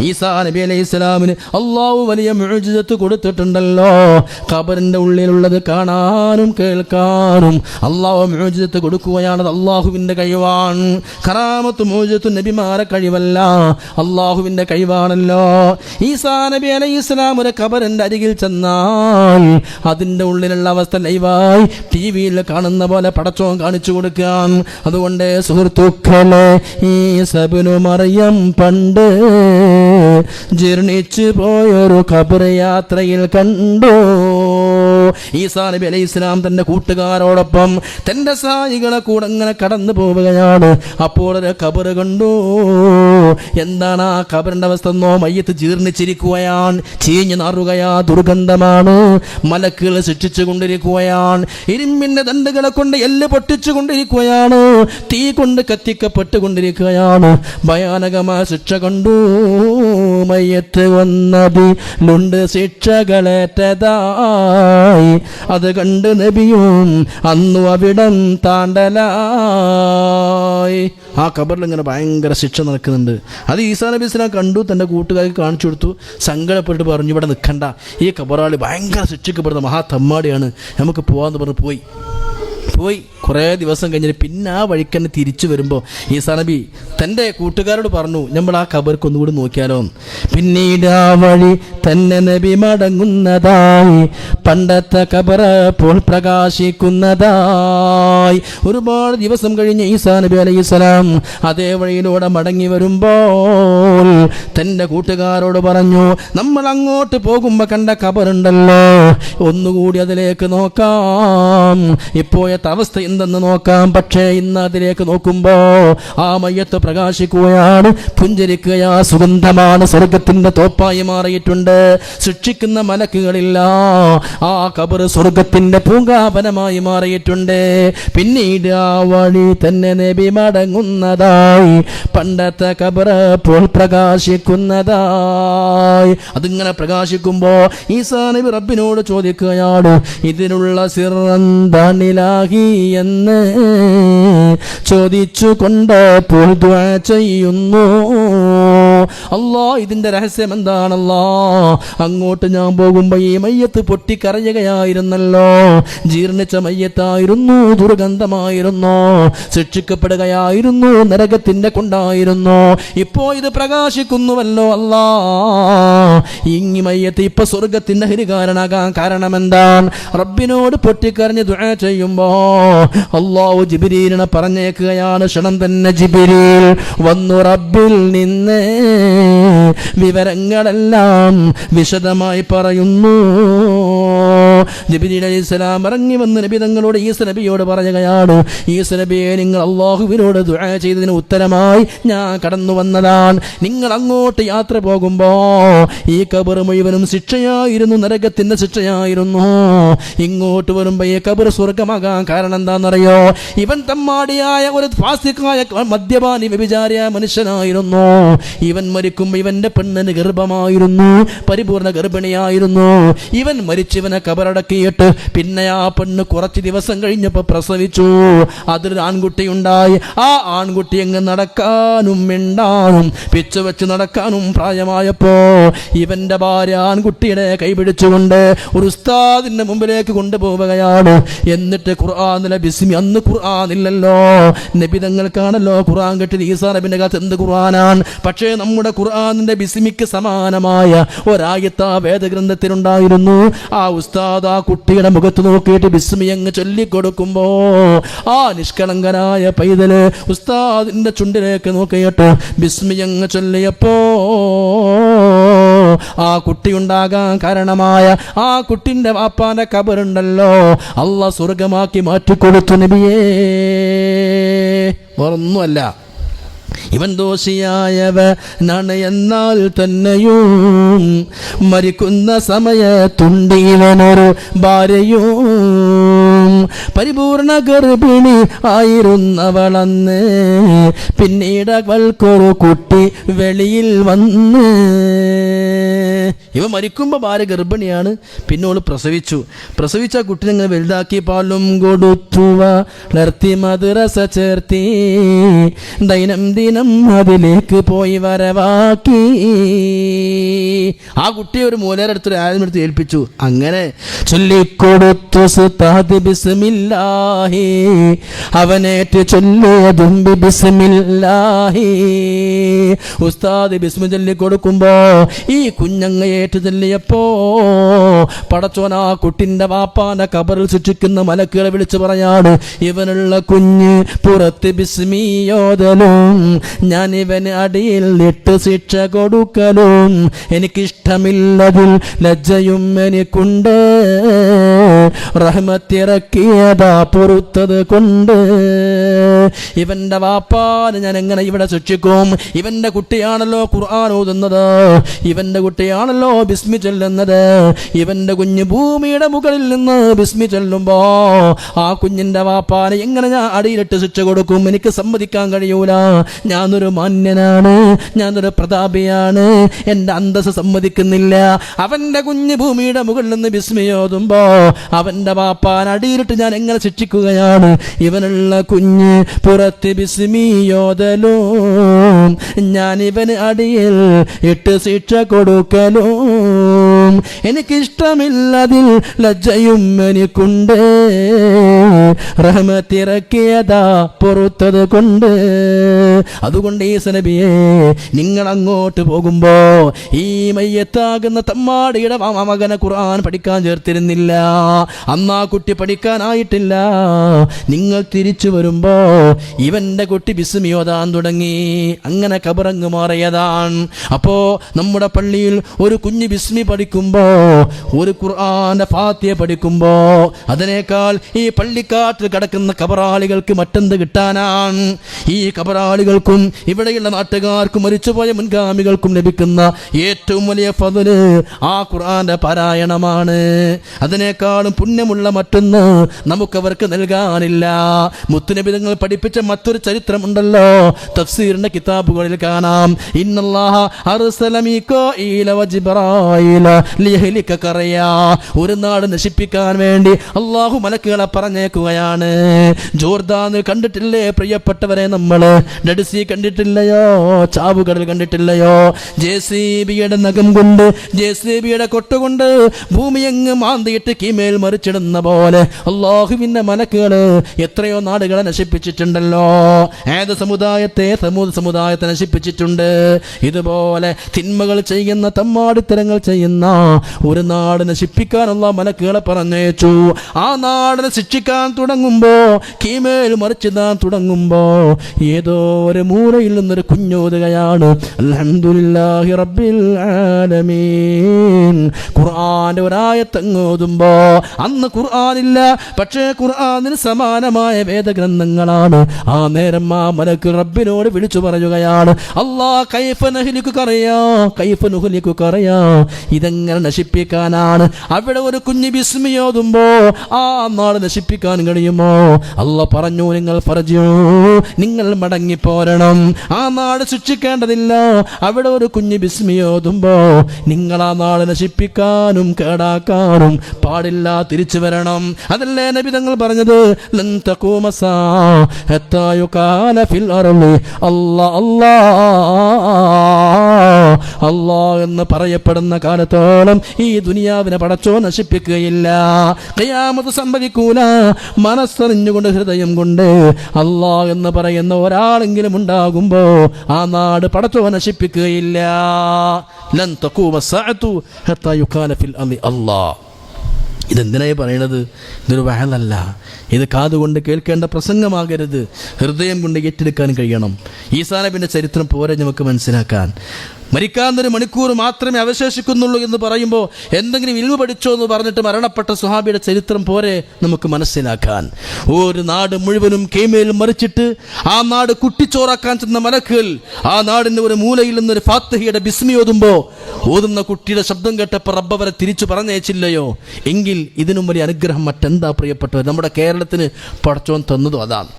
ഈസാ നബി അലൈഹിസ്സലാമിന് അള്ളാഹു വലിയ മുഅ്ജിസത്ത് കൊടുത്തിട്ടുണ്ടല്ലോ. ഖബറിന്റെ ഉള്ളിലുള്ളത് കാണാനും കേൾക്കാനും അള്ളാഹു മുഅ്ജിസത്ത് കൊടുക്കുകയാണത് അള്ളാഹുവിന്റെ കഴിവാണ്. കറാമത്ത് മുഅ്ജിസത്ത് നബിമാരെ കഴിവല്ല, അള്ളാഹുവിന്റെ കഴിവാണല്ലോ. ഈസാ നബി അലൈഹിസ്സലാം ഒരു ഖബറിന്റെ അരികിൽ ചെന്നാൽ അതിന്റെ ഉള്ളിലുള്ള അവസ്ഥ ലൈവായി ടിവിയിൽ കാണുന്ന പോലെ പടച്ചോൻ കാണിച്ചു കൊടുക്കാൻ. അതുകൊണ്ട് സുഹൃത്തുക്കളെ, ഈസാ ഇബ്നു മറിയം പണ്ട് ജീർണിച്ചു പോയൊരു ഖബർ യാത്രയിൽ കണ്ടു. ഈസാ നബി അലൈഹി ഇസ്ലാം തന്റെ കൂട്ടുകാരോടൊപ്പം തന്റെ സഹായികളെ കൂടെ അങ്ങനെ കടന്നു പോവുകയാണ്. അപ്പോൾ ഒരു ഖബർ കണ്ടു. എന്താണ് ആ ഖബറിന്റെ അവസ്ഥ എന്നോ? മയ്യത്ത് ജീർണിച്ചിരിക്കുകയാണ്, ചീഞ്ഞു നാറുകയാ, ദുർഗന്ധമാണ്, മലക്കുകൾ ശിക്ഷിച്ചു കൊണ്ടിരിക്കുകയാണ്, ഇരുമ്പിന്റെ ദണ്ഡുകളെ കൊണ്ട് എല്ല് പൊട്ടിച്ചു കൊണ്ടിരിക്കുകയാണ്, തീ കൊണ്ട് കത്തിക്കപ്പെട്ടുകൊണ്ടിരിക്കുകയാണ്. ഭയാനകമായ ശിക്ഷ കണ്ടു. മയ്യത്ത് വന്നതിലുണ്ട് ശിക്ഷകളേറ്റതായി. അത് കണ്ട് നബിയും അന്നു അവിടം താണ്ടലായി. ആ ഖബറിൽ ഇങ്ങനെ ഭയങ്കര ശിക്ഷ നടക്കുന്നുണ്ട്. അത് ഈസാ നബി ഇസ്ലാം കണ്ടു, തൻ്റെ കൂട്ടുകാർക്ക് കാണിച്ചു കൊടുത്തു. സങ്കടപ്പെട്ട് പറഞ്ഞു, ഇവിടെ നിൽക്കണ്ട, ഈ ഖബറാളി ഭയങ്കര ശിക്ഷിക്കപ്പെടുന്ന മഹാ തമ്മാടിയാണ്, നമുക്ക് പോവാന്ന് പറഞ്ഞ് പോയി. കുറേ ദിവസം കഴിഞ്ഞിട്ട് പിന്നെ ആ വഴിക്കന്നെ തിരിച്ചു വരുമ്പോൾ ഈസാ നബി തൻ്റെ കൂട്ടുകാരോട് പറഞ്ഞു, നമ്മൾ ആ ഖബർക്ക് ഒന്നുകൂടി നോക്കിയാലോ. പിന്നീട് ആ വഴി തന്നെ നബി മടങ്ങുന്നതായി, പണ്ടത്തെ ഖബർ അപ്പോൾ പ്രകാശിക്കുന്നതായി. ഒരുപാട് ദിവസം കഴിഞ്ഞ് ഈസാ നബി അലൈഹിസ്സലാം അതേ വഴിയിലൂടെ മടങ്ങി വരുമ്പോൾ തൻ്റെ കൂട്ടുകാരോട് പറഞ്ഞു, നമ്മൾ അങ്ങോട്ട് പോകുമ്പോൾ കണ്ട ഖബറുണ്ടല്ലോ, ഒന്നുകൂടി അതിലേക്ക് നോക്കാം, ഇപ്പോഴത്തെ അവസ്ഥ എന്തെന്ന് നോക്കാം. പക്ഷേ ഇന്ന് അതിലേക്ക് നോക്കുമ്പോ ആ മയ്യത്ത് പ്രകാശിക്കുകയാണ്, പുഞ്ചരിക്കുകയാ, സുഗന്ധമാണ്, സ്വർഗത്തിന്റെ തോപ്പായി മാറിയിട്ടുണ്ട്, ശിക്ഷിക്കുന്ന മലക്കുകളില്ല. ആ ഖബർ സ്വർഗത്തിന്റെ പൂങ്കാവനമായി മാറിയിട്ടുണ്ട്. പിന്നീട് ആ വഴി തന്നെ നബി മടങ്ങുന്നതായി, പണ്ടത്തെ ഖബർ ഇപ്പോൾ പ്രകാശിക്കുന്നതായി. അതിങ്ങനെ പ്രകാശിക്കുമ്പോ ഈസാ നബി റബ്ബിനോട് ചോദിക്കുകയാണ്, ഇതിനുള്ള സിറന്താനിലാഹി എന്ന് ചോദിച്ചു കൊണ്ട് ദുആ ചെയ്യുന്നു. അല്ലാ, ഇതിന്റെ രഹസ്യം എന്താണല്ലോ? അങ്ങോട്ട് ഞാൻ പോകുമ്പോ ഈ മയ്യത്ത് പൊട്ടിക്കരയുകയായിരുന്നല്ലോ, ജീർണിച്ച മയ്യത്തായിരുന്നു, ദുർഗന്ധമായിരുന്നു, ശിക്ഷിക്കപ്പെടുകയായിരുന്നു, നരകത്തിന്റെ കൊണ്ടായിരുന്നു. ഇപ്പോ ഇത് പ്രകാശിക്കുന്നുവല്ലോ അല്ലാ, ഈ മയ്യത്ത് ഇപ്പൊ സ്വർഗത്തിന്റെ ഹരികാരനാകാൻ കാരണം എന്താണ്? റബ്ബിനോട് പൊട്ടിക്കരഞ്ഞ് ദുആ ചെയ്യുമ്പോ അല്ലാഹു ജിബ്രീലിനെ പറഞ്ഞേക്കുകയാണ്. ക്ഷണം തന്നെ ജിബ്രീൽ വന്നു റബ്ബിൽ നിന്ന് വിവരങ്ങളെല്ലാം വിശദമായി പറയുന്നു. ജിബ്രീൽ അലൈഹിസ്സലാം ഇറങ്ങി വന്ന് നബി തങ്ങളോട് ഈസാ നബിയോട് പറയുകയാണ്, ഈസാ നബിയെ, നിങ്ങൾ അല്ലാഹുവിനോട് ദുആ ചെയ്തതിന് ഉത്തരമായി ഞാൻ കടന്നു വന്നതാണ്. നിങ്ങൾ അങ്ങോട്ട് യാത്ര പോകുമ്പോ ഈ ഖബർ മുഴുവനും ശിക്ഷയായിരുന്നു, നരകത്തിന്റെ ശിക്ഷയായിരുന്നു. ഇങ്ങോട്ട് വരുമ്പോ ഈ ഖബർ സ്വർഗമാകാൻ കാരണം എന്താണെന്നറിയോ? ഇവൻ തമ്മാടിയായ ഒരു ഫാസിഖായ മദ്യപാനി വ്യഭിചാരിയായ മനുഷ്യനായിരുന്നു. ഇവൻ മരിക്കുമ്പോൾ ഇവന്റെ പെണ്ണിന് ഗർഭമായിരുന്നു, പരിപൂർണ ഗർഭിണിയായിരുന്നു. ഇവൻ മരിച്ചവനെ ഖബറടക്കിയിട്ട് പിന്നെ ആ പെണ്ണ് കുറച്ച് ദിവസം കഴിഞ്ഞപ്പോൾ പ്രസവിച്ചു. അതിൽ ആൺകുട്ടിയുണ്ടായി. ആ ആൺകുട്ടി എങ്ങ് നടക്കാനും മിണ്ടാനും പിച്ചു വെച്ച് നടക്കാനും പ്രായമായപ്പോ ഇവന്റെ ഭാര്യ ആൺകുട്ടിയുടെ കൈപിടിച്ചുകൊണ്ട് ഒരു ഉസ്താദിന്റെ മുമ്പിലേക്ക് കൊണ്ടുപോവുകയാണ്. എന്നിട്ട് ഖുർആനിലെ ബിസ്മി, അന്ന് ഖുർആനില്ലല്ലോ, നബിതങ്ങൾക്കാണല്ലോ ഖുർആൻ കിട്ടിയത്. ഈസാ നബിന്റെ കാലത്ത് എന്ത് ഖുർആനാണ്? പക്ഷേ നമ്മുടെ ഖുർആനിന്റെ ബിസ്മിക്ക് സമാനമായ ഒരായത്ത് ആ വേദഗ്രന്ഥത്തിലുണ്ടായിരുന്നു. ആ ഉസ്താദ് ആ കുട്ടിയുടെ മുഖത്ത് നോക്കിയിട്ട് ബിസ്മി അങ്ങ് ചൊല്ലിക്കൊടുക്കുമ്പോ ആ നിഷ്കളങ്കനായ പൈതല് ഉസ്താദിന്റെ ചുണ്ടിലേക്ക് നോക്കിയിട്ട് ബിസ്മി അങ്ങ് ചൊല്ലിയപ്പോ ആ കുട്ടി ഉണ്ടാകാൻ കാരണമായ ആ കുട്ടിന്റെ വാപ്പാന്റെ ഖബറുണ്ടല്ലോ, അല്ലാഹ് സ്വർഗമാക്കി മാറ്റിക്കൊടുത്തു നബിയേ. വേറൊന്നുമല്ല, ഇവൻ ദോഷിയായവനാണ് എന്നാൽ തന്നെയും മരിക്കുന്ന സമയത്തുണ്ട് ഇവനൊരു ഭാര്യയും, പരിപൂർണ ഗർഭിണി ആയിരുന്നവളന്ന്, പിന്നീട് അവൾക്കൊരു കുട്ടി വെളിയിൽ വന്ന്. ഇവ മരിക്കുമ്പോൾ ഭാര്യ ഗർഭിണിയാണ്. പിന്നെ ഓള് പ്രസവിച്ച കുട്ടിനെ ഇങ്ങനെ വലുതാക്കി പാലും കൊടുത്തു വളർത്തി മദ്രസ ചേർത്തി ദൈനംദിനം അതിലേക്ക് പോയി വരവാക്കി. ആ കുട്ടിയെ ഒരു മൂലരെടുത്തൊരു ആരെടുത്ത് ഏൽപ്പിച്ചു. അങ്ങനെ ചൊല്ലിക്കൊടുത്തു ഉസ്താദ് ബിസ്മില്ലാഹി, അവനേറ്റ് ചൊല്ലിയതും ബിസ്മില്ലാഹി. ഉസ്താദ് ബിസ്മി ചൊല്ലി കൊടുക്കുമ്പോ ഈ കുഞ്ഞങ്ങ ഏറ്റു ചൊല്ലിയപ്പോ പടച്ചോൻ ആ കുട്ടിന്റെ വാപ്പാന്റെ കബറിൽ സൂക്ഷിക്കുന്ന മലക്കുകളെ വിളിച്ചു പറയാണ്, ഇവനുള്ള കുഞ്ഞ് പുറത്ത് ബിസ്മിയോദലും ഞാൻ ഇവന് അടിയിൽ ഇട്ട് ശിക്ഷ കൊടുക്കലും എനിക്കിഷ്ടമില്ലതിൽ ലജ്ജയും എനിക്കുണ്ട്, റഹ്മത്തിറക്കിയതാ പൊറുത്തത് കൊണ്ട്. ഇവന്റെ വാപ്പാന് ഞാൻ എങ്ങനെ ഇവിടെ ശിക്ഷിക്കും? ഇവന്റെ കുട്ടിയാണല്ലോ ഖുർആൻ ഓതുന്നത്, ഇവന്റെ കുട്ടിയാണല്ലോ ബിസ്മി ചൊല്ലുന്നത്. ഇവന്റെ കുഞ്ഞ് ഭൂമിയുടെ മുകളിൽ നിന്ന് ബിസ്മി ചൊല്ലുമ്പോ ആ കുഞ്ഞിന്റെ വാപ്പാനെ എങ്ങനെ ഞാൻ അടിയിലിട്ട് ശിക്ഷ കൊടുക്കും? എനിക്ക് സമ്മതിക്കാൻ കഴിയൂല. ഞാനൊരു മാന്യനാണ്, ഞാനൊരു പ്രതാപിയാണ്, എന്റെ അന്തസ് സമ്മതിക്കുന്നില്ല. അവന്റെ കുഞ്ഞ് ഭൂമിയുടെ മുകളിൽ നിന്ന് ബിസ്മി ഓതുമ്പോ അവന്റെ വാപ്പാൻ അടിയിലിട്ട് ഞാൻ എങ്ങനെ ശിക്ഷിക്കുകയാണ്? ഇവനുള്ള കുഞ്ഞ് പുറത്ത് ബിസ്മിയോദലും ഞാൻ ഇവന് അടിയിൽ ഇട്ട് ശിക്ഷ കൊടുക്കലും എനിക്കിഷ്ടമില്ലതിൽ ലജ്ജയും എനിക്കുണ്ട്, റഹ്മത്തിറക്കിയതാ പൊറുത്തത് കൊണ്ട്. അതുകൊണ്ട് ഈസ നബിയെ, നിങ്ങൾ അങ്ങോട്ട് പോകുമ്പോ ഈ മയ്യത്താകുന്ന തമ്മാടിയുടെ മകനെ ഖുർആൻ പഠിക്കാൻ ചേർത്തിരുന്നില്ല. അന്ന് ആ കുട്ടി പഠിക്കാനായിട്ടില്ല. നിങ്ങൾ തിരിച്ചു വരുമ്പോ ഇവന്റെ കുട്ടി ബിസ്മി ഓതാൻ തുടങ്ങി. അങ്ങനെ കബറങ്ങ് മാറിയതാണ്. അപ്പോ നമ്മുടെ പള്ളിയിൽ ഒരു കുഞ്ഞ് ബിസ്മി പഠിക്കുമ്പോ, ഒരു ഖുർആന്റെ ഫാത്തിഹ പഠിക്കുമ്പോ അതിനേക്കാൾ ഈ പള്ളിക്കാട്ടിൽ കിടക്കുന്ന കബറാളികൾക്ക് മറ്റെന്ത് കിട്ടാനാണ്? ഈ കബറാളികൾക്കും ഇവിടെയുള്ള നാട്ടുകാർക്കും മരിച്ചുപോയ മുൻഗാമികൾക്കും ലഭിക്കുന്ന ഏറ്റവും വലിയ ഫദ്ല് ആ ഖുർആന്റെ പാരായണമാണ്. അതിനേക്കാളും പുണ്യമുള്ള മറ്റൊന്ന് നമുക്കവർക്ക് നൽകാനില്ല. മുത്തുനബി തങ്ങൾ പഠിപ്പിച്ച മറ്റൊരു ചരിത്രമുണ്ടല്ലോ, തഫ്സീറിന്റെ കിതാബുകളിൽ കാണാം. ഇന്നല്ലാഹ അർസല മീകാഈല വജിബ്രായീല ലിയഹ്ലിക ഖറയ. ഒരു നാട് നശിപ്പിക്കാൻ വേണ്ടി അല്ലാഹു മലക്കുകളെ പറഞ്ഞേക്കുകയാണ്. ജോർദാൻ കണ്ടിട്ടില്ലേ പ്രിയപ്പെട്ടവരെ? നമ്മൾ ഡെഡ് സീ കണ്ടിട്ടില്ലയോ? ചാവുകടൽ കണ്ടിട്ടില്ലയോ? JCBയുടെ നഖം കൊണ്ട്, JCBയുടെ കൊട്ടുകൊണ്ട് ഭൂമിയങ്ങ് മാന്തിയിട്ട് കീമേൽ മറിച്ചിടുന്ന പോലെ അല്ലാഹുവിന്റെ മലക്കുകൾ എത്രയോ നാടുകളെ നശിപ്പിച്ചിട്ടുണ്ടല്ലോ. ഏത് സമുദായത്തെ? സമൂത് സമുദായത്തെ നശിപ്പിച്ചിട്ടുണ്ട്. ഇതുപോലെ തിന്മകൾ ചെയ്യുന്ന, തമ്മാടിത്തരങ്ങൾ ചെയ്യുന്ന ഒരു നാട് നശിപ്പിക്കാൻ അല്ലാഹു മലക്കുകളെ പറഞ്ഞേച്ചു. ആ നാടിനെ ശിക്ഷിക്കാൻ തുടങ്ങുമ്പോ, കീമേൽ മറിച്ചിടാൻ തുടങ്ങുമ്പോ ഏതോ ഒരു മൂലയിൽ നിന്നൊരു കുഞ്ഞോതുകയാണ്, അൽഹംദുലില്ലാഹി റബ്ബിൽ ആലമീൻ. ഖുർആന്റെ ഒരായത്തങ്ങോതുമ്പോ അന്ന് ഖുർആനില്ല, പക്ഷേ ഖുർആനിന് സമാനമായ വേദഗ്രന്ഥങ്ങളാണ്. ആ നേരം ആ മലക്ക് റബ്ബിനോട് വിളിച്ചു പറയുകയാണ്, അല്ലാഹ് കൈഫ നഹ്ലികു ഖറയാ, കൈഫ നുഹ്ലികു ഖറയാ. ഇതെങ്ങനെ നശിപ്പിക്കാനാണ്? അവിടെ ഒരു കുഞ്ഞ് ബിസ്മി ഓതുമ്പോ ആ നാട് നശിപ്പിക്കാൻ കഴിയുമോ? അല്ലാഹ് പറഞ്ഞു, നിങ്ങൾ മടങ്ങിപ്പോരണം. ആ നാട് ശിക്ഷിക്കേണ്ടതില്ല. അവിടെ ഒരു കുഞ്ഞ് ബിസ്മി ഓതുമ്പോ നിങ്ങൾ ആ നാട് നശിപ്പിക്കാനും കേടാക്കാനും പാടില്ല, തിരിച്ചു വരണം. അതല്ലേ നബി തങ്ങൾ പറഞ്ഞത്, ലൻ തഖൂമ സാ ഹത്താ യുഖാല ഫിൽ അർളി അല്ലാഹ് അല്ലാഹ് അല്ലാഹ് എന്ന് പറയപ്പെടുന്ന കാലത്തോളം ഈ ദുനിയാവിനെ പടച്ചോ നശിപ്പിക്കുകയില്ല. ഖിയാമത്ത് സംഭവിക്കൂല. മനസ്സറിഞ്ഞുകൊണ്ട്, ഹൃദയം കൊണ്ട് അല്ലാഹ് എന്ന് പറയുന്ന ഒരാളെങ്കിലും ഉണ്ടാകുമ്പോ ആ നാട് പടച്ചോ നശിപ്പിക്കുകയില്ല. ലൻ തഖൂമ സഅതു ഹത്താ യുഖാല ഫിൽ അർളി അല്ലാഹ്. ഇതെന്തിനായി പറയണത്? ഇതൊരു വഹലല്ല. ഇത് കാതുകൊണ്ട് കേൾക്കേണ്ട പ്രസംഗമാകരുത്. ഹൃദയം കൊണ്ട് ഏറ്റെടുക്കാൻ കഴിയണം. ഈസാ നബിയുടെ ചരിത്രം പോരെ നമുക്ക് മനസ്സിലാക്കാൻ. മരിക്കാനൊരു മണിക്കൂർ മാത്രമേ അവശേഷിക്കുന്നുള്ളൂ എന്ന് പറയുമ്പോൾ എന്തെങ്കിലും ഇൽമു പഠിച്ചോ എന്ന് പറഞ്ഞിട്ട് മരണപ്പെട്ട സ്വഹാബിയുടെ ചരിത്രം പോരെ നമുക്ക് മനസ്സിലാക്കാൻ. ഒരു നാട് മുഴുവനും കേമേൽ മറിച്ചിട്ട് ആ നാട് കുട്ടിച്ചോറാക്കാൻ ചെന്ന മലക്കുകൾ ആ നാടിൻ്റെ ഒരു മൂലയിൽ നിന്നൊരു ഫാത്തിഹയുടെ ബിസ്മി ഓതുന്ന കുട്ടിയുടെ ശബ്ദം കേട്ടപ്പോൾ റബ്ബ് അവരെ തിരിച്ചു പറഞ്ഞയച്ചില്ലയോ? എങ്കിൽ ഇതിനും വലിയ അനുഗ്രഹം മറ്റെന്താ പ്രിയപ്പെട്ടവർ? നമ്മുടെ കേരളത്തിന് പടച്ചോൻ തന്നതും അതാണ്.